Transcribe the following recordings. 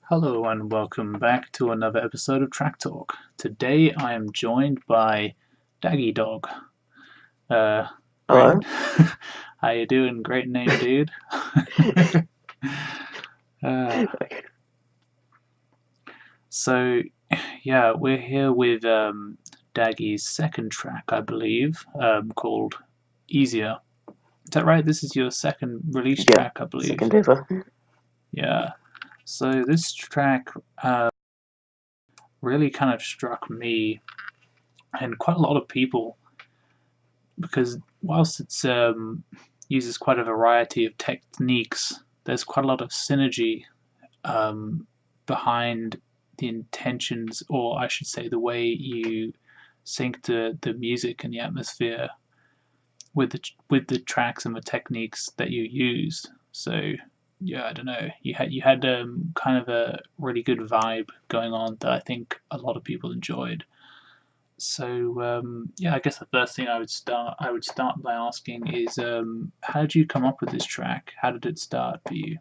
Hello and welcome back to another episode of Track Talk. Today I am joined by DaggyDog. Great. Hello. How you doing? Great name, dude. uh, so, yeah, we're here with Daggy's second track, I believe, called Easier. Is that right? This is your second release Yeah, track, I believe. second ever. Yeah. So this track really kind of struck me and quite a lot of people because whilst it uses quite a variety of techniques, there's quite a lot of synergy um, behind the intentions, or I should say, the way you sync the music and the atmosphere with the tracks and the techniques that you used. So yeah, I don't know. You had kind of a really good vibe going on that I think a lot of people enjoyed. So yeah, I guess the first thing I would start by asking is how did you come up with this track? How did it start for you?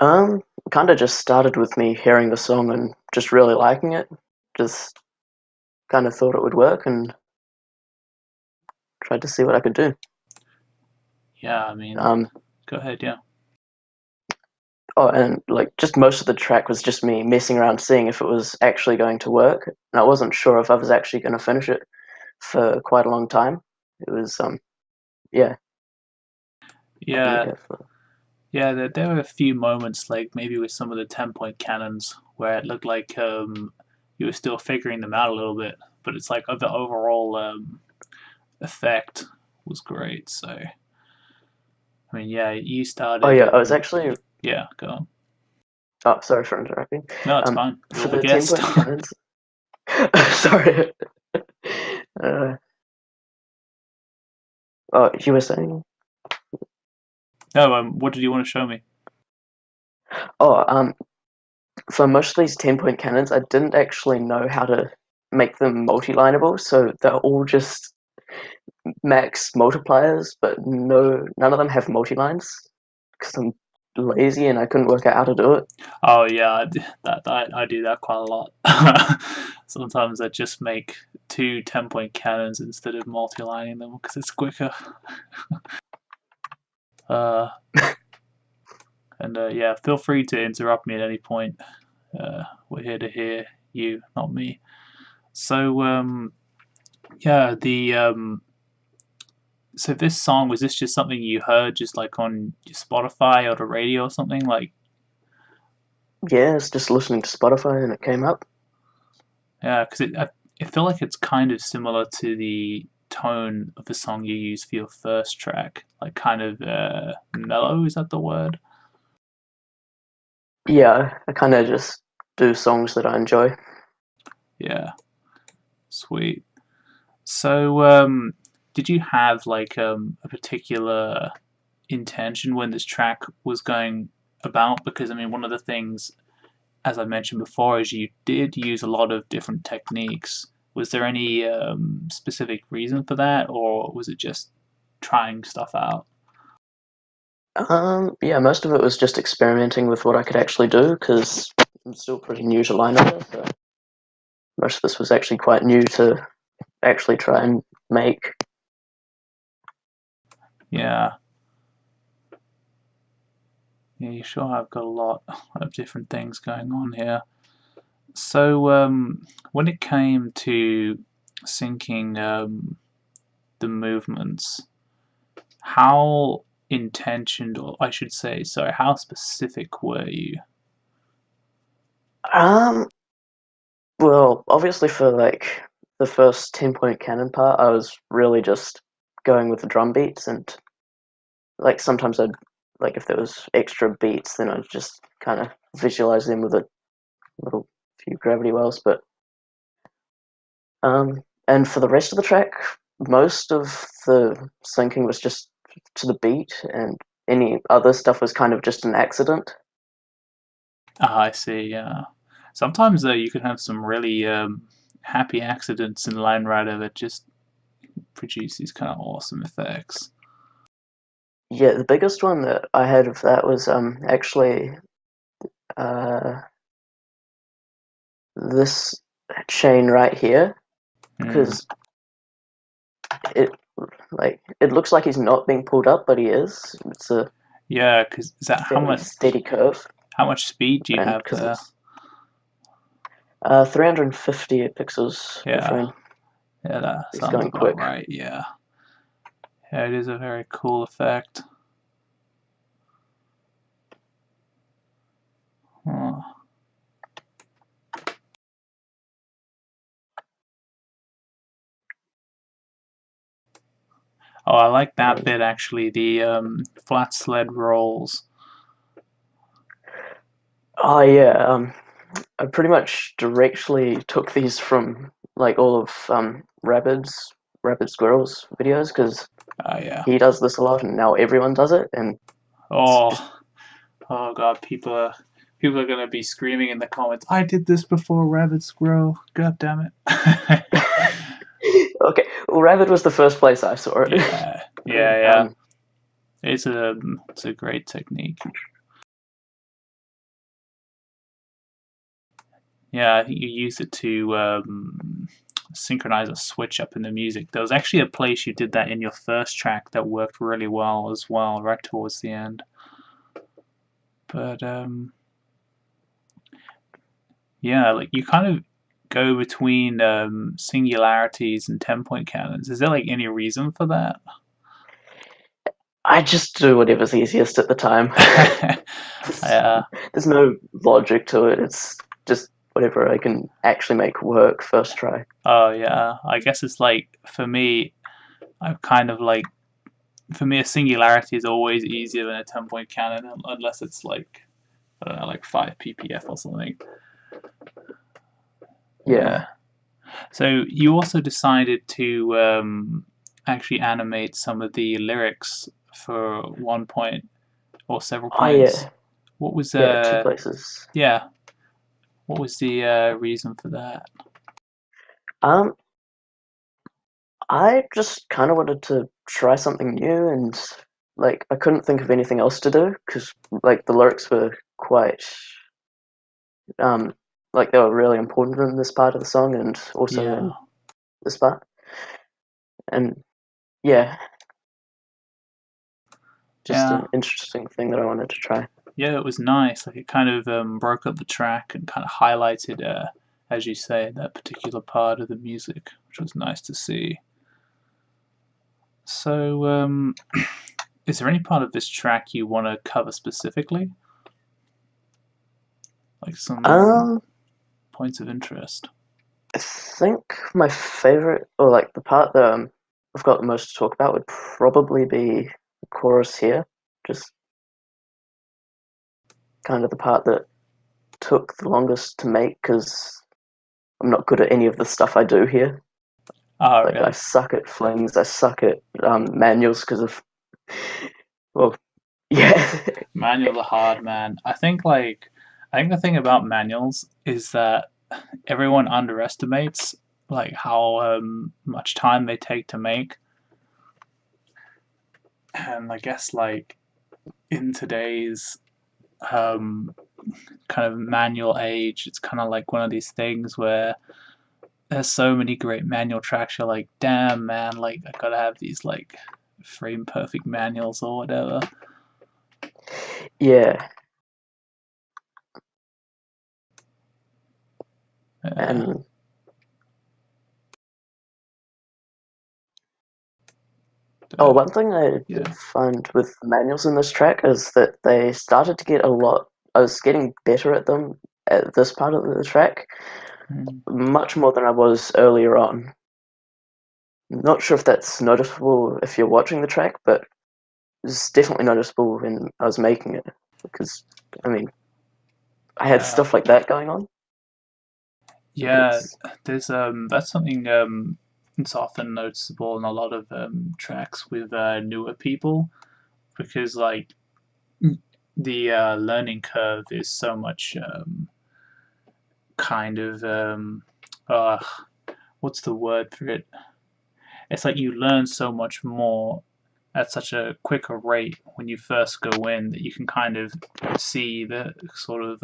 Kind of just started with me hearing the song and just really liking it. Just kind of thought it would work and tried to see what I could do. Yeah, I mean, Um, go ahead. Yeah. oh, and like just most of the track was just me messing around, seeing if it was actually going to work. And I wasn't sure if I was actually going to finish it for quite a long time. It was yeah, Yeah, yeah, yeah. There were a few moments, like maybe with some of the 10-point cannons, where it looked like you were still figuring them out a little bit, but it's like the overall effect was great. So I mean, yeah, you Oh started. yeah, I was actually. Yeah, go on. Oh, sorry for interrupting. No, it's fine. For You're the the 10 guest. point cannons. Sorry. Uh, oh, you were saying? No, what did you want to show me? Oh, for most of these 10 point cannons, I didn't actually know how to make them multi-lineable, so they're all just max multipliers, but none of them have multi-lines because I'm lazy and I couldn't work out how to do it. Oh yeah, I do that quite a lot. Sometimes I just make two 10-point cannons instead of multi-lining them because it's quicker. Uh, and yeah, feel free to interrupt me at any point. We're here to hear you, not me. So yeah, the so this song, was this just something you heard just like on your Spotify or the radio or something? Like, Yeah, it's just listening to Spotify and it came up. yeah, because I feel like it's kind of similar to the tone of the song you use for your first track, like kind of mellow. Is that the word? Yeah, I kind of just do songs that I enjoy. Yeah, sweet. So, did you have like a particular intention when this track was going about? Because I mean, one of the things, as I mentioned before, is you did use a lot of different techniques. Was there any specific reason for that, or was it just trying stuff out? Yeah, most of it was just experimenting with what I could actually do because I'm still pretty new to Lineager, so most of this was actually quite new to actually try and make. Yeah, yeah, you sure have got a lot of different things going on here. So, when it came to syncing the movements, how intentioned, or I should say, sorry, how specific were you? Um, well, obviously for like the first 10 point cannon part, I was really just going with the drum beats and like sometimes I'd like if there was extra beats, then I'd just kind of visualize them with a little few gravity wells. But and for the rest of the track, most of the syncing was just to the beat, and any other stuff was kind of just an accident. Ah, I see. Yeah. Sometimes you can have some really happy accidents in Line Rider that just produce these kind of awesome effects. Yeah, the biggest one that I had of that was actually uh, this chain right here, Mm. because it it looks like he's not being pulled up, but he is. It's a Yeah, because is that fairly steady curve, how much speed do you and have because there? it's 350 pixels per Yeah, frame. yeah, that He's sounds going about quick. right. Yeah, yeah, it is a very cool effect. Oh, oh I like that And bit actually. The flat sled rolls. oh yeah, I pretty much directly took these from like all of Rabid Squirrel's videos because Oh yeah. he does this a lot, and now everyone does it, and it's Oh, just oh god, people are gonna be screaming in the comments. I did this before Rabbit Squirrel. God damn it. okay. Well, Rabid was the first place I saw it. Yeah, yeah, yeah. um, It's a great technique. Yeah, I think you use it to synchronize a switch up in the music. There was actually a place you did that in your first track that worked really well as well, right towards the end. But yeah, like you kind of go between singularities and 10-point cannons. Is there like any reason for that? I just do whatever's easiest at the time. Yeah. There's no logic to it. It's just whatever I can actually make work first try. Oh yeah. I guess it's like for me, I'm kind of like for me a singularity is always easier than a 10-point cannon unless it's like I don't know, like 5 ppf or something. Yeah. Yeah. So you also decided to actually animate some of the lyrics for one point or several Oh points. yeah. What was Yeah, two places. yeah? What was the reason for that? Um, I just kind of wanted to try something new, and like I couldn't think of anything else to do because like the lyrics were quite um like they were really important in this part of the song and also Yeah, in this part. And yeah, just yeah, an interesting thing that I wanted to try. yeah. It was nice. Like it kind of broke up the track and kind of highlighted, as you say, that particular part of the music, which was nice to see. So, is there any part of this track you want to cover specifically? Like some Um, points of interest? I think my favorite, or like the part that I've got the most to talk about, would probably be the chorus here. Just kind of the part that took the longest to make because I'm not good at any of the stuff I do here. Oh, Like I really? suck at flings, I suck at manuals because of well, yeah, Manuals are hard, man. I think the thing about manuals is that everyone underestimates like how much time they take to make, and I guess like in today's um, kind of manual age, it's kind of like one of these things where there's so many great manual tracks. You're like, damn, man, like I gotta have these like frame perfect manuals or whatever. yeah, Uh, and oh, uh, one thing I did yeah. find with manuals in this track is that they started to get a lot. I was getting better at them at this part of the track, Mm. much more than I was earlier on. Not sure if that's noticeable if you're watching the track, but it's definitely noticeable when I was making it because I mean I had Yeah. stuff like that going on. Yeah, It's there's that's something it's often noticeable in a lot of tracks with newer people because like the learning curve is so much kind of uh, what's the word for it? It's like you learn so much more at such a quicker rate when you first go in that you can kind of see the sort of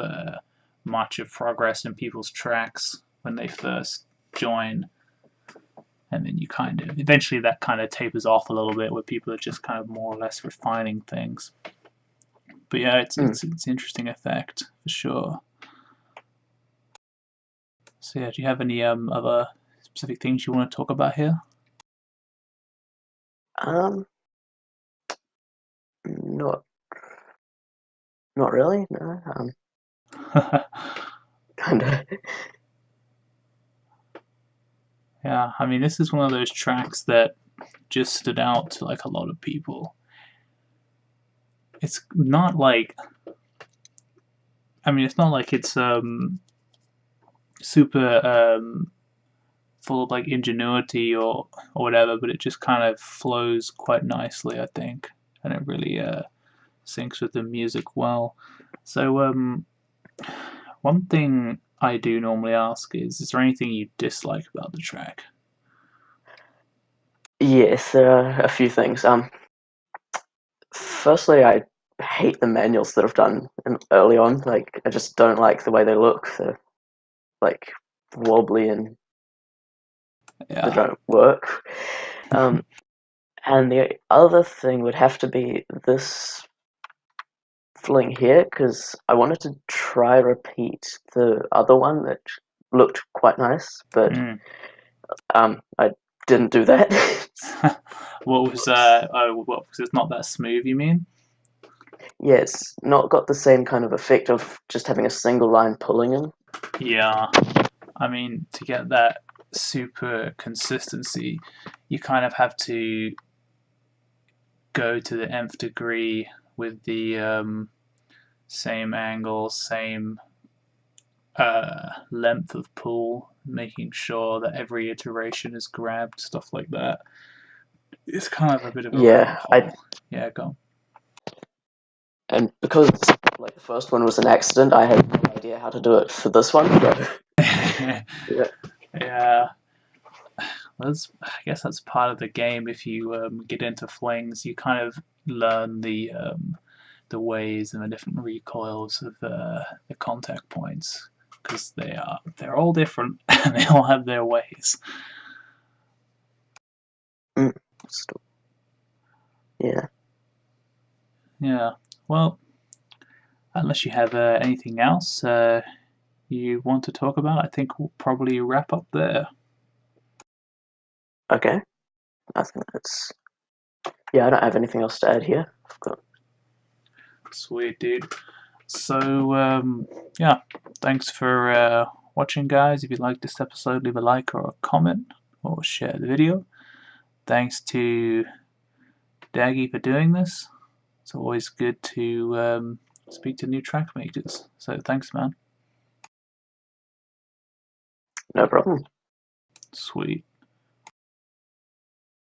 march of progress in people's tracks when they first join. And then you kind of eventually that kind of tapers off a little bit where people are just kind of more or less refining things. But yeah, it's Mm. it's an interesting effect for sure. So yeah, do you have any other specific things you want to talk about here? Um, not not really. No. Kind of. Yeah, I mean, this is one of those tracks that just stood out to like a lot of people. It's not like, I mean, it's not like it's super full of like ingenuity or whatever, but it just kind of flows quite nicely, I think, and it really syncs with the music well. So one thing I do normally ask is there anything you dislike about the track? Yes, there are a few things. Firstly, I hate the manuals that I've done early on. Like, I just don't like the way they look. They're like wobbly and they Yeah. don't work. Um, and the other thing would have to be this fling here because I wanted to try repeat the other one that looked quite nice, but Mm. I didn't do that. What was what was it's not that smooth, you mean? Yeah, it's not got the same kind of effect of just having a single line pulling in. Yeah. I mean, to get that super consistency, you kind of have to go to the nth degree with the same angle, same length of pull, making sure that every iteration is grabbed, stuff like that. It's kind of a bit of a rabbit Yeah, hole. Yeah, go. and because like the first one was an accident, I had no idea how to do it for this one. So, yeah. Yeah, I guess that's part of the game. If you get into flings, you kind of learn the ways and the different recoils of the contact points because they're all different and they all have their ways. Mm, yeah. Yeah. Well, unless you have anything else you want to talk about, I think we'll probably wrap up there. Okay. I think that's. Yeah, I don't have anything else to add here. I've got. Sweet, dude. So, yeah, thanks for watching, guys. If you liked this episode, leave a like or a comment or share the video. Thanks to Daggy for doing this. It's always good to speak to new track makers. So, thanks, man. No problem. Sweet.